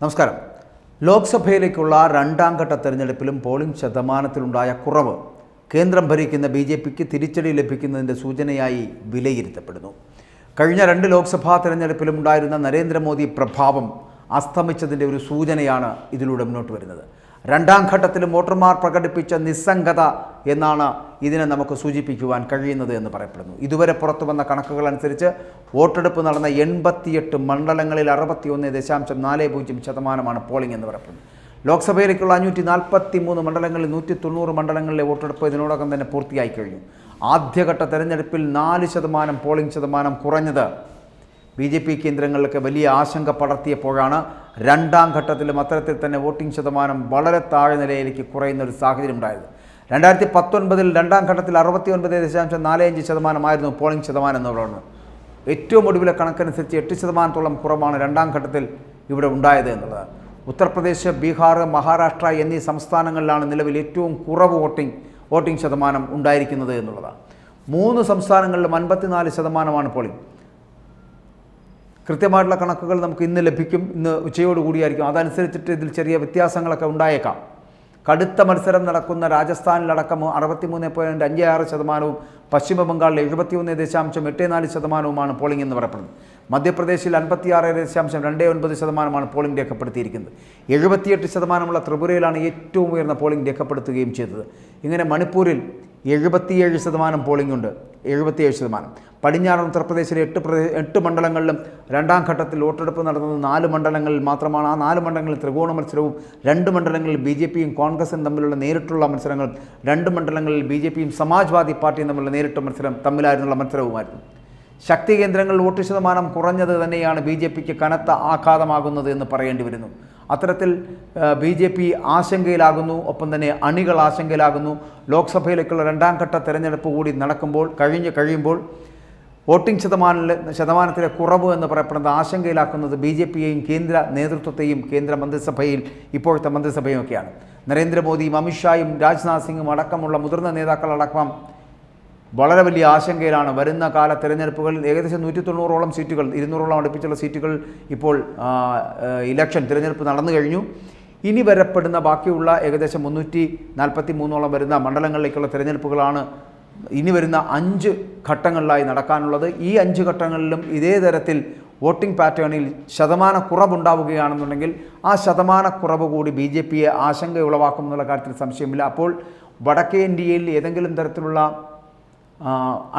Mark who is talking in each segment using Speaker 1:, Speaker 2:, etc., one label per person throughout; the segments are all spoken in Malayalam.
Speaker 1: നമസ്കാരം. ലോക്സഭയിലേക്കുള്ള രണ്ടാം ഘട്ട തെരഞ്ഞെടുപ്പിലും പോളിംഗ് ശതമാനത്തിലുണ്ടായ കുറവ് കേന്ദ്രം ഭരിക്കുന്ന BJPക്ക് തിരിച്ചടി ലഭിക്കുന്നതിൻ്റെ സൂചനയായി വിലയിരുത്തപ്പെടുന്നു. കഴിഞ്ഞ 2 ലോക്സഭാ തെരഞ്ഞെടുപ്പിലും ഉണ്ടായിരുന്ന നരേന്ദ്രമോദി പ്രഭാവം അസ്തമിച്ചതിൻ്റെ ഒരു സൂചനയാണ് ഇതിലൂടെ മുന്നോട്ട് വരുന്നത്. രണ്ടാം ഘട്ടത്തിലും വോട്ടർമാർ പ്രകടിപ്പിച്ച നിസ്സംഗത എന്നാണ് ഇതിനെ നമുക്ക് സൂചിപ്പിക്കുവാൻ കഴിയുന്നത് എന്ന് പറയപ്പെടുന്നു. ഇതുവരെ പുറത്തു വന്ന കണക്കുകൾ അനുസരിച്ച് വോട്ടെടുപ്പ് നടന്ന 88 മണ്ഡലങ്ങളിൽ 61.40% പോളിംഗ് എന്ന് പറയപ്പെടുന്നു. ലോക്സഭയിലേക്കുള്ള 543 മണ്ഡലങ്ങളിൽ 190 മണ്ഡലങ്ങളിലെ വോട്ടെടുപ്പ് ഇതിനോടകം തന്നെ പൂർത്തിയായി കഴിഞ്ഞു. ആദ്യഘട്ട തെരഞ്ഞെടുപ്പിൽ 4% പോളിംഗ് ശതമാനം കുറഞ്ഞത് BJP കേന്ദ്രങ്ങളിലൊക്കെ വലിയ ആശങ്ക പടർത്തിയപ്പോഴാണ് രണ്ടാം ഘട്ടത്തിലും അത്തരത്തിൽ തന്നെ വോട്ടിംഗ് ശതമാനം വളരെ താഴെ നിലയിലേക്ക് കുറയുന്ന ഒരു സാഹചര്യം ഉണ്ടായത്. 2019 രണ്ടാം ഘട്ടത്തിൽ 69.45% പോളിംഗ് ശതമാനം എന്ന് പറയുന്നത്. ഏറ്റവും ഒടുവിലെ കണക്കനുസരിച്ച് 8% കുറവാണ് രണ്ടാം ഘട്ടത്തിൽ ഇവിടെ ഉണ്ടായത് എന്നുള്ളതാണ്. ഉത്തർപ്രദേശ്, ബീഹാർ, മഹാരാഷ്ട്ര എന്നീ സംസ്ഥാനങ്ങളിലാണ് നിലവിൽ ഏറ്റവും കുറവ് വോട്ടിംഗ് ശതമാനം ഉണ്ടായിരിക്കുന്നത് എന്നുള്ളതാണ്. 3 സംസ്ഥാനങ്ങളിലും 54% പോളിംഗ്. കൃത്യമായിട്ടുള്ള കണക്കുകൾ നമുക്ക് ഇന്ന് ലഭിക്കും. ഇന്ന് ഉച്ചയോടുകൂടിയായിരിക്കും. അതനുസരിച്ചിട്ട് ഇതിൽ ചെറിയ വ്യത്യാസങ്ങളൊക്കെ ഉണ്ടായേക്കാം. കടുത്ത മത്സരം നടക്കുന്ന രാജസ്ഥാനിലടക്കം 63.56%, പശ്ചിമ ബംഗാളിൽ 71.84% പോളിംഗ് എന്ന് പറയപ്പെടുന്നത്. മധ്യപ്രദേശിൽ 56.29% പോളിംഗ് രേഖപ്പെടുത്തിയിരിക്കുന്നത്. 78% ത്രിപുരയിലാണ് ഏറ്റവും ഉയർന്ന പോളിംഗ് രേഖപ്പെടുത്തുകയും ചെയ്തത്. ഇങ്ങനെ മണിപ്പൂരിൽ 77% പോളിംഗ് ഉണ്ട്. 77%. പടിഞ്ഞാറൻ ഉത്തർപ്രദേശിലെ 8 മണ്ഡലങ്ങളിലും രണ്ടാം ഘട്ടത്തിൽ വോട്ടെടുപ്പ് നടന്നത് 4 മണ്ഡലങ്ങളിൽ മാത്രമാണ്. ആ 4 മണ്ഡലങ്ങളിൽ ത്രികോണ മത്സരവും, 2 മണ്ഡലങ്ങളിൽ BJPയും കോൺഗ്രസും തമ്മിലുള്ള നേരിട്ടുള്ള മത്സരങ്ങൾ, 2 മണ്ഡലങ്ങളിൽ BJPയും സമാജ്വാദി പാർട്ടിയും തമ്മിലുള്ള നേരിട്ട തമ്മിലായിരുന്നുള്ള മത്സരവുമായിരുന്നു. ശക്തി കേന്ദ്രങ്ങളിൽ വോട്ട് ശതമാനം കുറഞ്ഞത് തന്നെയാണ് BJPക്ക് കനത്ത ആഘാതമാകുന്നത് എന്ന് പറയേണ്ടി വരുന്നു. അത്തരത്തിൽ BJP ആശങ്കയിലാകുന്നു. ഒപ്പം തന്നെ അണികൾ ആശങ്കയിലാകുന്നു. ലോക്സഭയിലേക്കുള്ള രണ്ടാം ഘട്ട തെരഞ്ഞെടുപ്പ് കൂടി കഴിയുമ്പോൾ വോട്ടിംഗ് ശതമാനത്തിലെ കുറവ് എന്ന് പറയപ്പെടുന്നത് ആശങ്കയിലാക്കുന്നത് BJPയെയും കേന്ദ്ര നേതൃത്വത്തെയും കേന്ദ്ര മന്ത്രിസഭയിൽ ഇപ്പോഴത്തെ മന്ത്രിസഭയും ഒക്കെയാണ്. നരേന്ദ്രമോദിയും അമിത്ഷായും രാജ്നാഥ് സിംഗും അടക്കമുള്ള മുതിർന്ന നേതാക്കളടക്കം വളരെ വലിയ ആശങ്കയിലാണ്. വരുന്ന കാല തെരഞ്ഞെടുപ്പുകളിൽ ഏകദേശം 190ഓളം സീറ്റുകൾ, 200ഓളം അടുപ്പിച്ചുള്ള സീറ്റുകൾ ഇപ്പോൾ തിരഞ്ഞെടുപ്പ് നടന്നു കഴിഞ്ഞു. ഇനി വരപ്പെടുന്ന ബാക്കിയുള്ള ഏകദേശം 343ഓളം വരുന്ന മണ്ഡലങ്ങളിലേക്കുള്ള തിരഞ്ഞെടുപ്പുകളാണ് ഇനി വരുന്ന 5 ഘട്ടങ്ങളിലായി നടക്കാനുള്ളത്. ഈ 5 ഘട്ടങ്ങളിലും ഇതേ തരത്തിൽ വോട്ടിംഗ് പാറ്റേണിൽ ശതമാനക്കുറവുണ്ടാവുകയാണെന്നുണ്ടെങ്കിൽ ആ ശതമാനക്കുറവ് കൂടി BJPയെ ആശങ്ക ഉളവാക്കുമെന്നുള്ള കാര്യത്തിൽ സംശയമില്ല. അപ്പോൾ വടക്കേ ഇന്ത്യയിൽ ഏതെങ്കിലും തരത്തിലുള്ള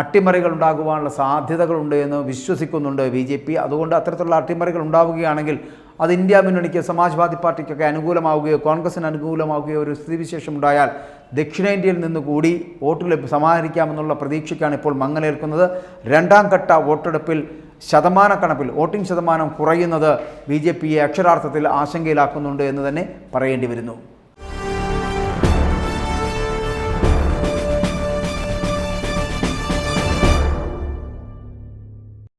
Speaker 1: അട്ടിമറികൾ ഉണ്ടാകുവാനുള്ള സാധ്യതകളുണ്ട് എന്ന് വിശ്വസിക്കുന്നുണ്ട് BJP. അതുകൊണ്ട് അത്തരത്തിലുള്ള അട്ടിമറികൾ ഉണ്ടാവുകയാണെങ്കിൽ അത് ഇന്ത്യ മുന്നണിക്ക്, സമാജ്വാദി പാർട്ടിക്കൊക്കെ അനുകൂലമാവുകയോ കോൺഗ്രസിന് അനുകൂലമാവുകയോ ഒരു സ്ഥിതിവിശേഷം ഉണ്ടായാൽ ദക്ഷിണേന്ത്യയിൽ നിന്നുകൂടി വോട്ട് സമാഹരിക്കാമെന്നുള്ള പ്രതീക്ഷയ്ക്കാണ് ഇപ്പോൾ മങ്ങലേൽക്കുന്നത്. രണ്ടാം ഘട്ട വോട്ടെടുപ്പിൽ ശതമാനക്കണക്കിൽ വോട്ടിംഗ് ശതമാനം കുറയുന്നത് BJPയെ അക്ഷരാർത്ഥത്തിൽ ആശങ്കയിലാക്കുന്നുണ്ട് എന്ന് തന്നെ പറയേണ്ടി വരുന്നു.